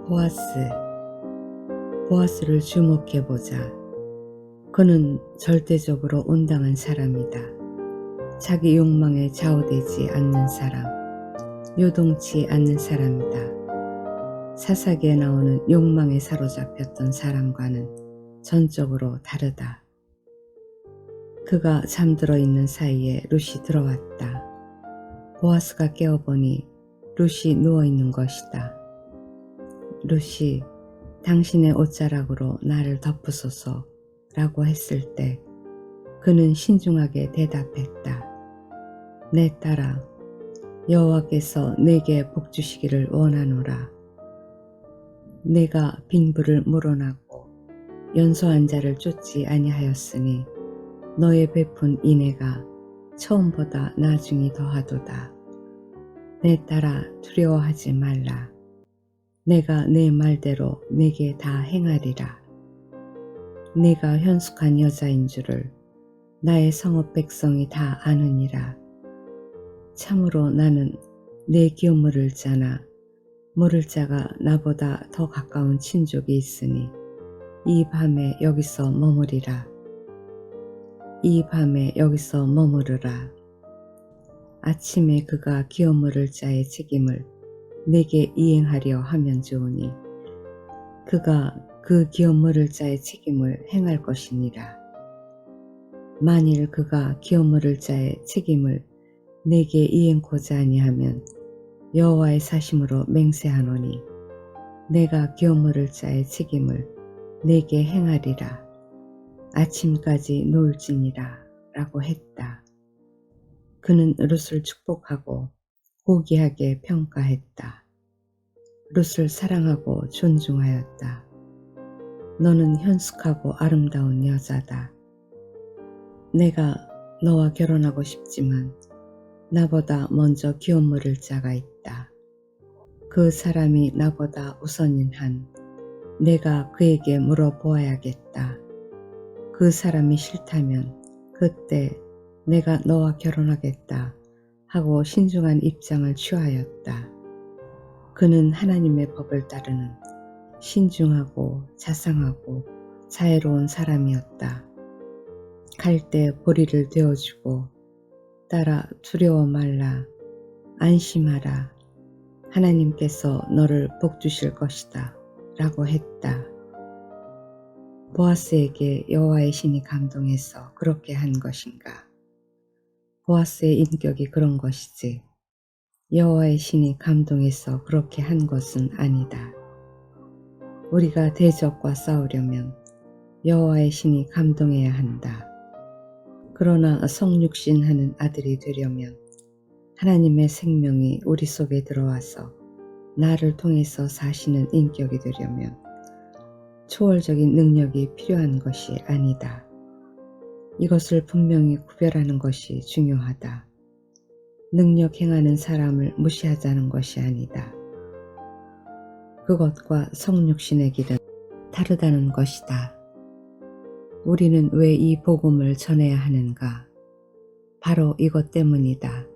보아스. 보아스를 주목해보자. 그는 절대적으로 온당한 사람이다. 자기 욕망에 좌우되지 않는 사람, 요동치 않는 사람이다. 사사기에 나오는 욕망에 사로잡혔던 사람과는 전적으로 다르다. 그가 잠들어 있는 사이에 룻이 들어왔다. 보아스가 깨어보니 룻이 누워있는 것이다. 룻이 당신의 옷자락으로 나를 덮으소서 라고 했을 때 그는 신중하게 대답했다. 내 딸아, 여호와께서 내게 복 주시기를 원하노라. 내가 빈부를 물어나고 연소한 자를 쫓지 아니하였으니 너의 베푼 인애가 처음보다 나중이 더하도다. 내 딸아, 두려워하지 말라. 내가 내 말대로 내게 다 행하리라. 내가 현숙한 여자인 줄을 나의 성읍 백성이 다 아느니라. 참으로 나는 내 기업 물을 자나 물을 자가 나보다 더 가까운 친족이 있으니 이 밤에 여기서 머무리라. 이 밤에 여기서 머무르라. 아침에 그가 기업 물을 자의 책임을 내게 이행하려 하면 좋으니 그가 그 기업 물을 자의 책임을 행할 것이니라. 만일 그가 기업 물을 자의 책임을 내게 이행코자 아니하면 여호와의 사심으로 맹세하노니 내가 기업 물을 자의 책임을 내게 행하리라. 아침까지 놓을지니라 라고 했다. 그는 룻을 축복하고 고귀하게 평가했다. 룻을 사랑하고 존중하였다. 너는 현숙하고 아름다운 여자다. 내가 너와 결혼하고 싶지만 나보다 먼저 기업 물을 자가 있다. 그 사람이 나보다 우선인 한 내가 그에게 물어보아야겠다. 그 사람이 싫다면 그때 내가 너와 결혼하겠다 하고 신중한 입장을 취하였다. 그는 하나님의 법을 따르는 신중하고 자상하고 자애로운 사람이었다. 갈 때 보리를 되어주고 딸아 두려워 말라. 안심하라. 하나님께서 너를 복 주실 것이다 라고 했다. 보아스에게 여호와의 신이 감동해서 그렇게 한 것인가? 보아스의 인격이 그런 것이지 여호와의 신이 감동해서 그렇게 한 것은 아니다. 우리가 대적과 싸우려면 여호와의 신이 감동해야 한다. 그러나 성육신 하는 아들이 되려면 하나님의 생명이 우리 속에 들어와서 나를 통해서 사시는 인격이 되려면 초월적인 능력이 필요한 것이 아니다. 이것을 분명히 구별하는 것이 중요하다. 능력 행하는 사람을 무시하자는 것이 아니다. 그것과 성육신의 길은 다르다는 것이다. 우리는 왜 이 복음을 전해야 하는가? 바로 이것 때문이다.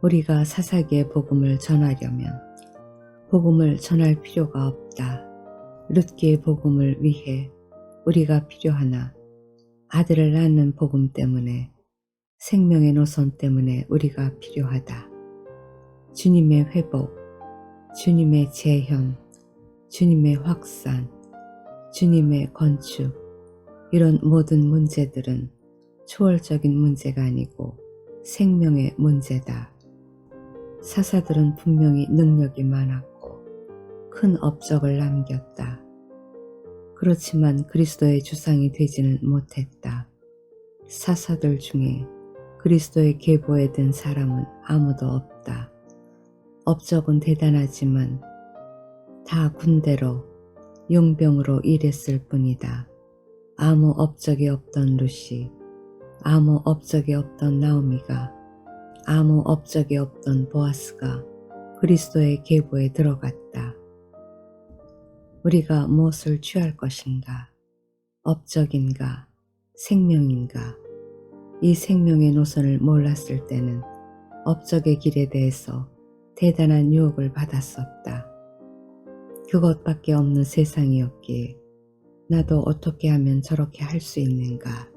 우리가 사사기의 복음을 전하려면 복음을 전할 필요가 없다. 룻기의 복음을 위해 우리가 필요하나 아들을 낳는 복음 때문에 생명의 노선 때문에 우리가 필요하다. 주님의 회복, 주님의 재현, 주님의 확산, 주님의 건축 이런 모든 문제들은 초월적인 문제가 아니고 생명의 문제다. 사사들은 분명히 능력이 많았고 큰 업적을 남겼다. 그렇지만 그리스도의 주상이 되지는 못했다. 사사들 중에 그리스도의 계보에 든 사람은 아무도 없다. 업적은 대단하지만 다 군대로 용병으로 일했을 뿐이다. 아무 업적이 없던 룻이, 아무 업적이 없던 나오미가, 아무 업적이 없던 보아스가 그리스도의 계보에 들어갔다. 우리가 무엇을 취할 것인가? 업적인가? 생명인가? 이 생명의 노선을 몰랐을 때는 업적의 길에 대해서 대단한 유혹을 받았었다. 그것밖에 없는 세상이었기에 나도 어떻게 하면 저렇게 할 수 있는가?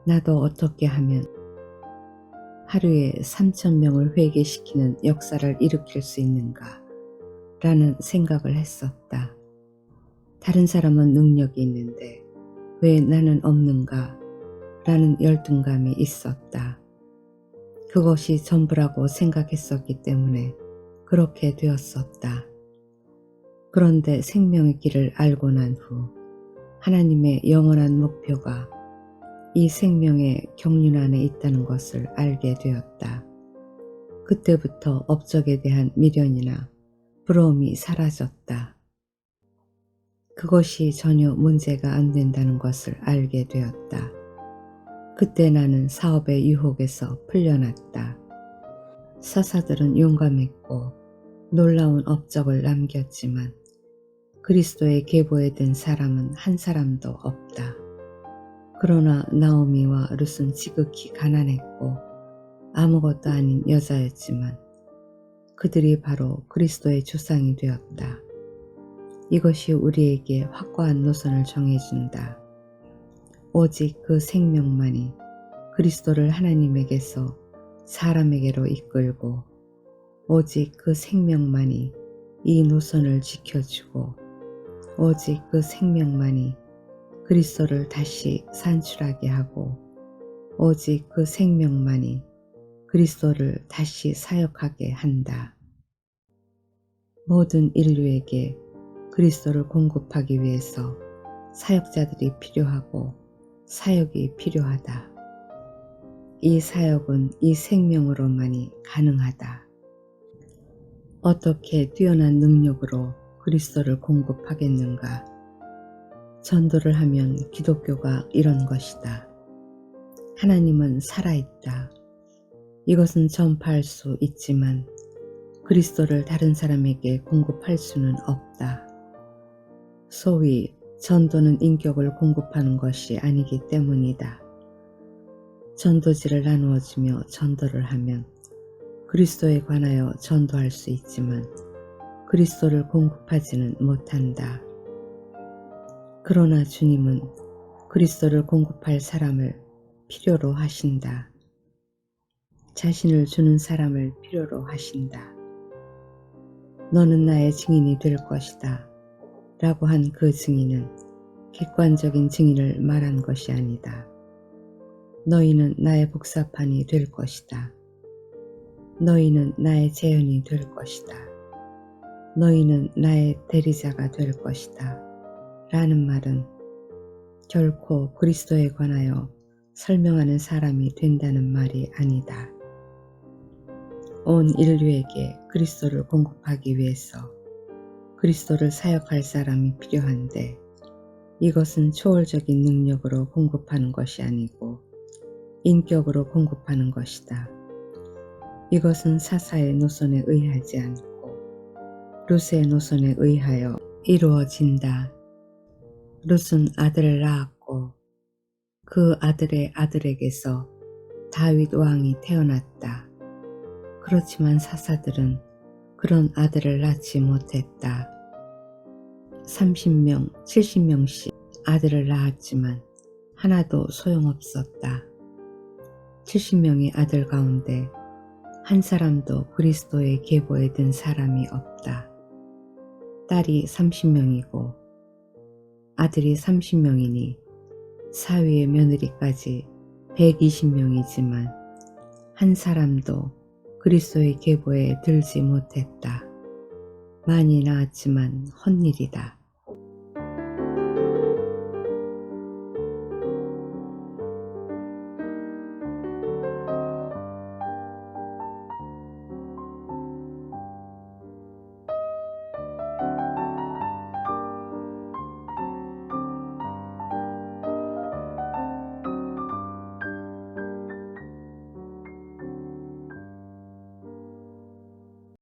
나도 어떻게 하면 하루에 3,000명을 회개시키는 역사를 일으킬 수 있는가? 라는 생각을 했었다. 다른 사람은 능력이 있는데 왜 나는 없는가? 라는 열등감이 있었다. 그것이 전부라고 생각했었기 때문에 그렇게 되었었다. 그런데 생명의 길을 알고 난 후 하나님의 영원한 목표가 이 생명의 경륜 안에 있다는 것을 알게 되었다. 그때부터 업적에 대한 미련이나 부러움이 사라졌다. 그것이 전혀 문제가 안 된다는 것을 알게 되었다. 그때 나는 사업의 유혹에서 풀려났다. 사사들은 용감했고 놀라운 업적을 남겼지만 그리스도의 계보에 든 사람은 한 사람도 없다. 그러나 나오미와 룻은 지극히 가난했고 아무것도 아닌 여자였지만 그들이 바로 그리스도의 조상이 되었다. 이것이 우리에게 확고한 노선을 정해준다. 오직 그 생명만이 그리스도를 하나님에게서 사람에게로 이끌고 오직 그 생명만이 이 노선을 지켜주고 오직 그 생명만이 그리스도를 다시 산출하게 하고 오직 그 생명만이 그리스도를 다시 사역하게 한다. 모든 인류에게 그리스도를 공급하기 위해서 사역자들이 필요하고 사역이 필요하다. 이 사역은 이 생명으로만이 가능하다. 어떻게 뛰어난 능력으로 그리스도를 공급하겠는가? 전도를 하면 기독교가 이런 것이다. 하나님은 살아있다. 이것은 전파할 수 있지만 그리스도를 다른 사람에게 공급할 수는 없다. 소위 전도는 인격을 공급하는 것이 아니기 때문이다. 전도지를 나누어주며 전도를 하면 그리스도에 관하여 전도할 수 있지만 그리스도를 공급하지는 못한다. 그러나 주님은 그리스도를 공급할 사람을 필요로 하신다. 자신을 주는 사람을 필요로 하신다. 너는 나의 증인이 될 것이다. 라고 한 그 증인은 객관적인 증인을 말한 것이 아니다. 너희는 나의 복사판이 될 것이다. 너희는 나의 재현이 될 것이다. 너희는 나의 대리자가 될 것이다. 라는 말은 결코 그리스도에 관하여 설명하는 사람이 된다는 말이 아니다. 온 인류에게 그리스도를 공급하기 위해서 그리스도를 사역할 사람이 필요한데 이것은 초월적인 능력으로 공급하는 것이 아니고 인격으로 공급하는 것이다. 이것은 사사의 노선에 의하지 않고 룻의 노선에 의하여 이루어진다. 룻은 아들을 낳았고 그 아들의 아들에게서 다윗 왕이 태어났다. 그렇지만 사사들은 그런 아들을 낳지 못했다. 30명, 70명씩 아들을 낳았지만 하나도 소용없었다. 70명의 아들 가운데 한 사람도 그리스도의 계보에 든 사람이 없다. 딸이 30명이고 아들이 30명이니 사위의 며느리까지 120명이지만 한 사람도 그리스도의 계보에 들지 못했다. 많이 낳았지만 헛일이다.